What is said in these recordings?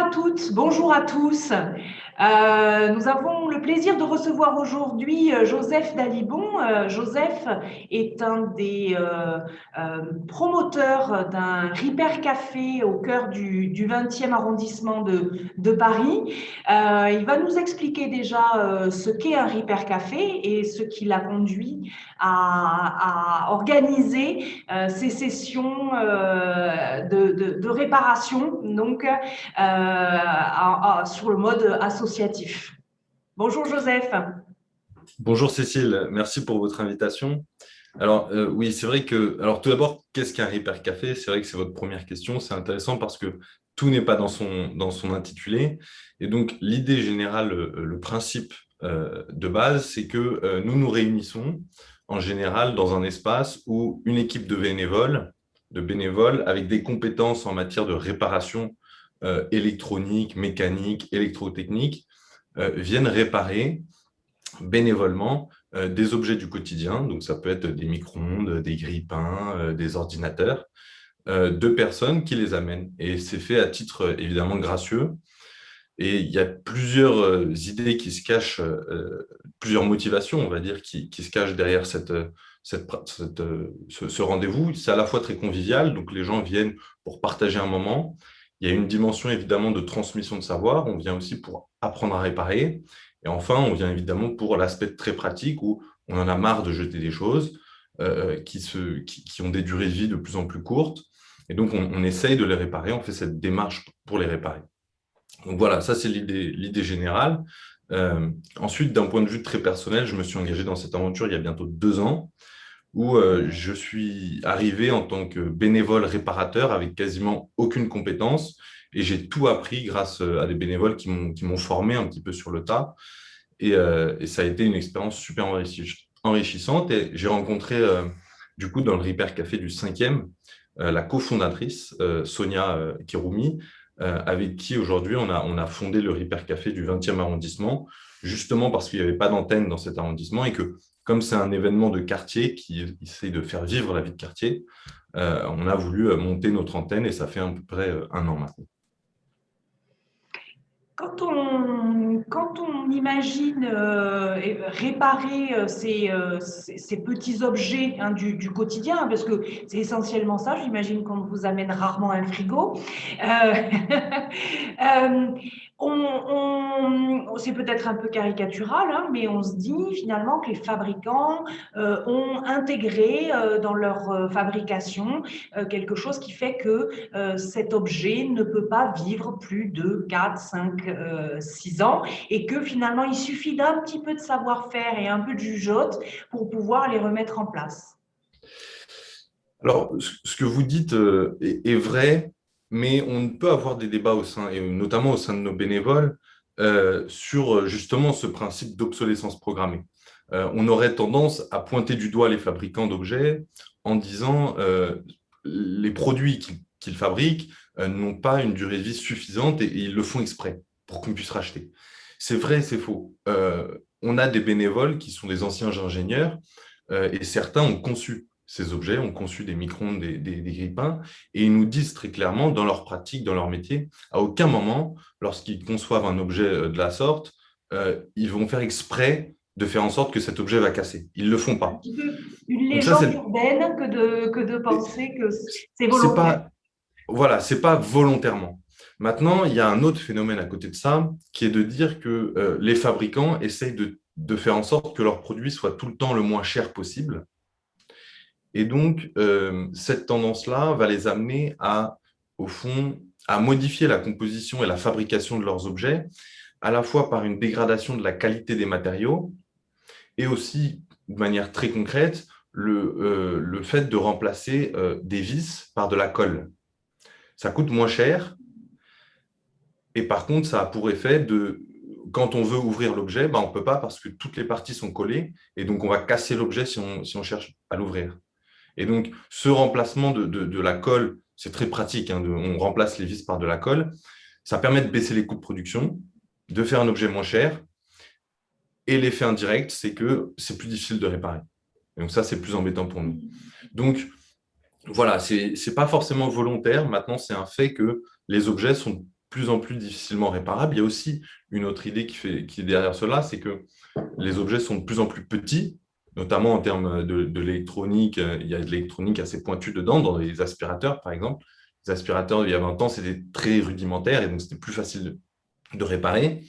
à toutes, bonjour à tous. Nous avons le plaisir de recevoir aujourd'hui Joseph Dalibon. Joseph est un des promoteurs d'un Ripper Café au cœur du 20e arrondissement de Paris. Il va nous expliquer déjà ce qu'est un Ripper Café et ce qui l'a conduit à organiser ces sessions de réparation, donc sur le mode associatif. Bonjour Joseph. Bonjour Cécile, merci pour votre invitation. Alors oui, c'est vrai que, alors tout d'abord, qu'est-ce qu'un Repair Café? C'est vrai que c'est votre première question, c'est intéressant parce que tout n'est pas dans son intitulé. Et donc l'idée générale, le principe de base, c'est que nous nous réunissons en général dans un espace où une équipe de bénévoles avec des compétences en matière de réparation électronique, mécanique, électrotechnique, viennent réparer bénévolement des objets du quotidien. Donc, ça peut être des micro-ondes, des grille-pains, des ordinateurs, de personnes qui les amènent. Et c'est fait à titre évidemment gracieux. Et il y a plusieurs idées qui se cachent, plusieurs motivations, on va dire, qui se cachent derrière ce rendez-vous. C'est à la fois très convivial, donc les gens viennent pour partager un moment. Il y a une dimension évidemment de transmission de savoir. On vient aussi pour apprendre à réparer. Et enfin, on vient évidemment pour l'aspect très pratique où on en a marre de jeter des choses qui ont des durées de vie de plus en plus courtes. Et donc, on essaye de les réparer. On fait cette démarche pour les réparer. Donc voilà, ça c'est l'idée générale. Ensuite, d'un point de vue très personnel, je me suis engagé dans cette aventure il y a bientôt 2 ans, où je suis arrivé en tant que bénévole réparateur avec quasiment aucune compétence, et j'ai tout appris grâce à des bénévoles qui m'ont formé un petit peu sur le tas. Et ça a été une expérience super enrichissante. Et j'ai rencontré, du coup, dans le Repair Café du 5e, la cofondatrice, Sonia Kiroumi, avec qui aujourd'hui on a fondé le Repair Café du 20e arrondissement, justement parce qu'il n'y avait pas d'antenne dans cet arrondissement et que, comme c'est un événement de quartier qui essaye de faire vivre la vie de quartier, on a voulu monter notre antenne et ça fait à peu près 1 an maintenant. Quand on imagine réparer ces petits objets du quotidien, parce que c'est essentiellement ça, j'imagine qu'on vous amène rarement un frigo, euh, euh, c'est peut-être un peu caricatural, hein, mais on se dit finalement que les fabricants ont intégré dans leur fabrication quelque chose qui fait que cet objet ne peut pas vivre plus de 4, 5, 6 ans et que finalement il suffit d'un petit peu de savoir-faire et un peu de jugeote pour pouvoir les remettre en place. Alors, ce que vous dites est vrai, mais on peut avoir des débats au sein, et notamment au sein de nos bénévoles, sur justement ce principe d'obsolescence programmée. On aurait tendance à pointer du doigt les fabricants d'objets en disant les produits qu'ils fabriquent n'ont pas une durée de vie suffisante et ils le font exprès pour qu'on puisse racheter. C'est vrai, c'est faux. On a des bénévoles qui sont des anciens ingénieurs et certains ont conçu ces objets, ont conçu des micro-ondes, des grille-pains, et ils nous disent très clairement, dans leur pratique, dans leur métier, à aucun moment, lorsqu'ils conçoivent un objet de la sorte, ils vont faire exprès de faire en sorte que cet objet va casser. Ils ne le font Un pas. petit peu une Donc ça, légende urbaine que de penser que c'est c'est volontaire. pas, voilà, c'est pas volontairement. Maintenant, il y a un autre phénomène à côté de ça, qui est de dire que les fabricants essayent de faire en sorte que leur produit soit tout le temps le moins cher possible. Et donc, cette tendance-là va les amener au fond, à modifier la composition et la fabrication de leurs objets, à la fois par une dégradation de la qualité des matériaux et aussi, de manière très concrète, le fait de remplacer des vis par de la colle. Ça coûte moins cher et par contre, ça a pour effet quand on veut ouvrir l'objet, on ne peut pas parce que toutes les parties sont collées et donc on va casser l'objet si on cherche à l'ouvrir. Et donc, ce remplacement de la colle, c'est très pratique, hein, on remplace les vis par de la colle. Ça permet de baisser les coûts de production, de faire un objet moins cher. Et l'effet indirect, c'est que c'est plus difficile de réparer. Et donc ça, c'est plus embêtant pour nous. Donc, voilà, ce n'est pas forcément volontaire. Maintenant, c'est un fait que les objets sont plus en plus difficilement réparables. Il y a aussi une autre idée qui est derrière cela, c'est que les objets sont de plus en plus petits, notamment en termes de l'électronique. Il y a de l'électronique assez pointue dedans, dans les aspirateurs, par exemple. Les aspirateurs, il y a 20 ans, c'était très rudimentaire et donc c'était plus facile de réparer.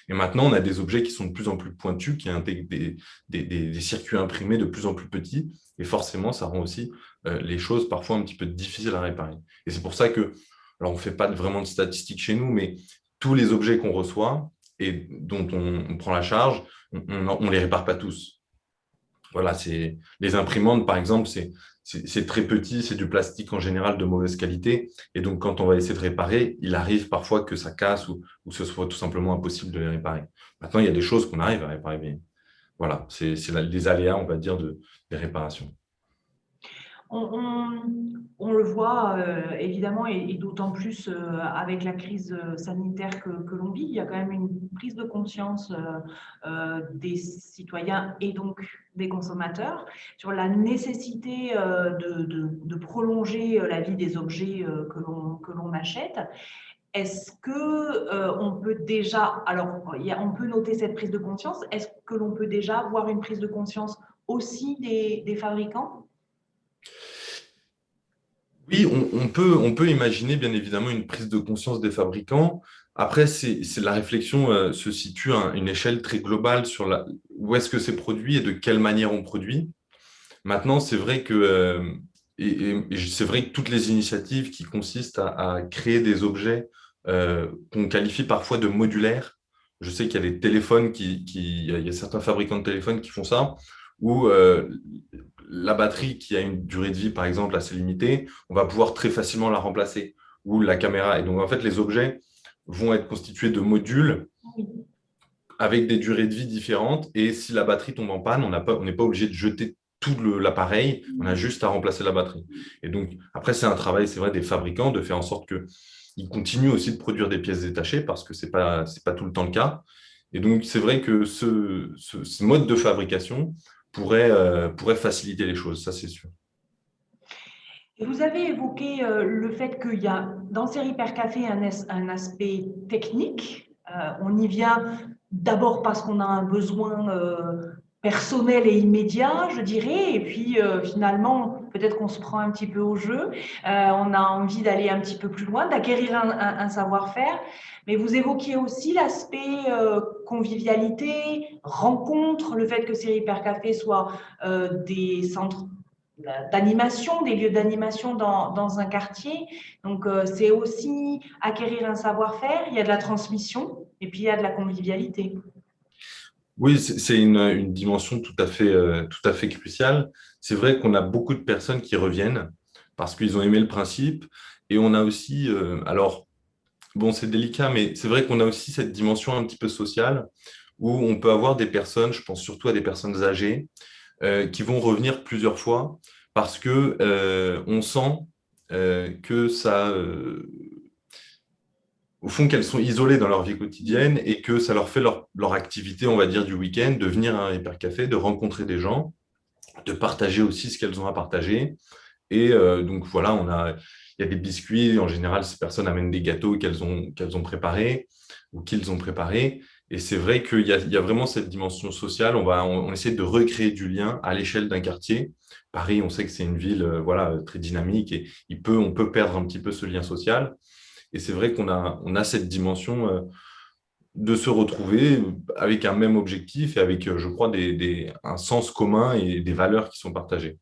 Et maintenant, on a des objets qui sont de plus en plus pointus, qui intègrent des circuits imprimés de plus en plus petits. Et forcément, ça rend aussi les choses parfois un petit peu difficiles à réparer. Et c'est pour ça que, alors on ne fait pas vraiment de statistiques chez nous, mais tous les objets qu'on reçoit et dont on prend la charge, on ne les répare pas tous. Voilà, les imprimantes, par exemple, c'est très petit, c'est du plastique en général de mauvaise qualité. Et donc, quand on va essayer de réparer, il arrive parfois que ça casse ou que ce soit tout simplement impossible de les réparer. Maintenant, il y a des choses qu'on arrive à réparer, mais voilà, c'est les aléas, on va dire, des réparations. On le voit évidemment et d'autant plus avec la crise sanitaire que l'on vit, il y a quand même une prise de conscience des citoyens et donc des consommateurs sur la nécessité de prolonger la vie des objets que l'on achète. Est-ce que on peut déjà, alors on peut noter cette prise de conscience, est-ce que l'on peut déjà voir une prise de conscience aussi des fabricants? Oui, on peut imaginer bien évidemment une prise de conscience des fabricants. Après, la réflexion se situe à une échelle très globale sur où est-ce que c'est produit et de quelle manière on produit. Maintenant, c'est vrai que, c'est vrai que toutes les initiatives qui consistent à créer des objets qu'on qualifie parfois de modulaires, je sais qu'il y a des téléphones il y a certains fabricants de téléphones qui font ça, où la batterie qui a une durée de vie, par exemple, assez limitée, on va pouvoir très facilement la remplacer, ou la caméra. Et donc, en fait, les objets vont être constitués de modules avec des durées de vie différentes. Et si la batterie tombe en panne, on n'est pas obligé de jeter tout l'appareil, on a juste à remplacer la batterie. Et donc, après, c'est un travail, c'est vrai, des fabricants de faire en sorte qu'ils continuent aussi de produire des pièces détachées parce que ce n'est pas tout le temps le cas. Et donc, c'est vrai que ce mode de fabrication pourrait faciliter les choses, ça c'est sûr. Et vous avez évoqué le fait qu'il y a dans ces Hypercafé un aspect technique. On y vient d'abord parce qu'on a un besoin personnel et immédiat, je dirais, et puis finalement, peut-être qu'on se prend un petit peu au jeu, on a envie d'aller un petit peu plus loin, d'acquérir un savoir-faire, mais vous évoquiez aussi l'aspect convivialité, rencontre, le fait que ces Hypercafés soient des centres d'animation, des lieux d'animation dans un quartier. Donc, c'est aussi acquérir un savoir-faire, il y a de la transmission et puis il y a de la convivialité. Oui, c'est une dimension tout à fait cruciale. C'est vrai qu'on a beaucoup de personnes qui reviennent parce qu'ils ont aimé le principe. Et on a aussi, alors, bon, c'est délicat, mais c'est vrai qu'on a aussi cette dimension un petit peu sociale où on peut avoir des personnes, je pense surtout à des personnes âgées, qui vont revenir plusieurs fois parce que on sent que ça, au fond, qu'elles sont isolées dans leur vie quotidienne et que ça leur fait leur activité, on va dire, du week-end, de venir à un hypercafé, de rencontrer des gens, de partager aussi ce qu'elles ont à partager. Et donc, voilà, il y a des biscuits. En général, ces personnes amènent des gâteaux qu'elles ont préparés ou qu'ils ont préparés. Et c'est vrai qu'il y a vraiment cette dimension sociale. On essaie de recréer du lien à l'échelle d'un quartier. Paris, on sait que c'est une ville voilà, très dynamique et on peut perdre un petit peu ce lien social. Et c'est vrai on a cette dimension de se retrouver avec un même objectif et avec, je crois, un sens commun et des valeurs qui sont partagées.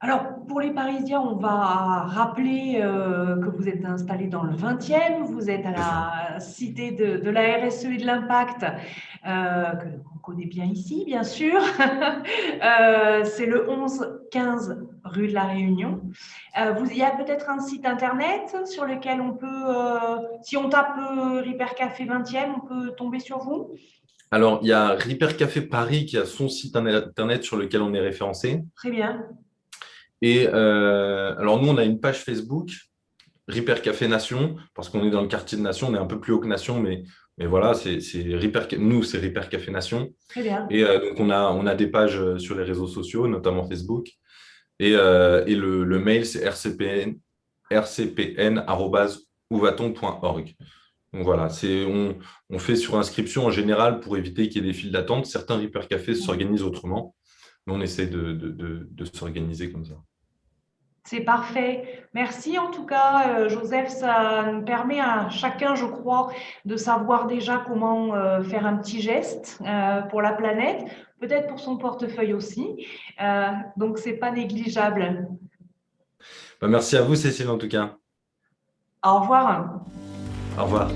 Alors, pour les Parisiens, on va rappeler que vous êtes installé dans le 20e, vous êtes à C'est ça. la cité de la RSE et de l'impact, qu'on connaît bien ici, bien sûr. C'est le 11-15 rue de la Réunion. Il y a peut-être un site internet sur lequel on peut, si on tape Hypercafé 20e, on peut tomber sur vous? Alors, il y a Repair Café Paris qui a son site internet sur lequel on est référencé. Très bien. Et alors, nous, on a une page Facebook, Repair Café Nation, parce qu'on est dans le quartier de Nation, on est un peu plus haut que Nation, mais voilà, nous, c'est Repair Café Nation. Très bien. Et donc, on a des pages sur les réseaux sociaux, notamment Facebook. Et le mail, c'est rcpn@ounam.fr. ouvaton.org. Donc voilà, on fait sur inscription en général pour éviter qu'il y ait des files d'attente. Certains hypercafés s'organisent autrement, mais on essaie de s'organiser comme ça. C'est parfait. Merci en tout cas, Joseph. Ça nous permet à chacun, je crois, de savoir déjà comment faire un petit geste pour la planète, peut-être pour son portefeuille aussi. Donc, c'est pas négligeable. Merci à vous, Cécile, en tout cas. Au revoir. Au revoir.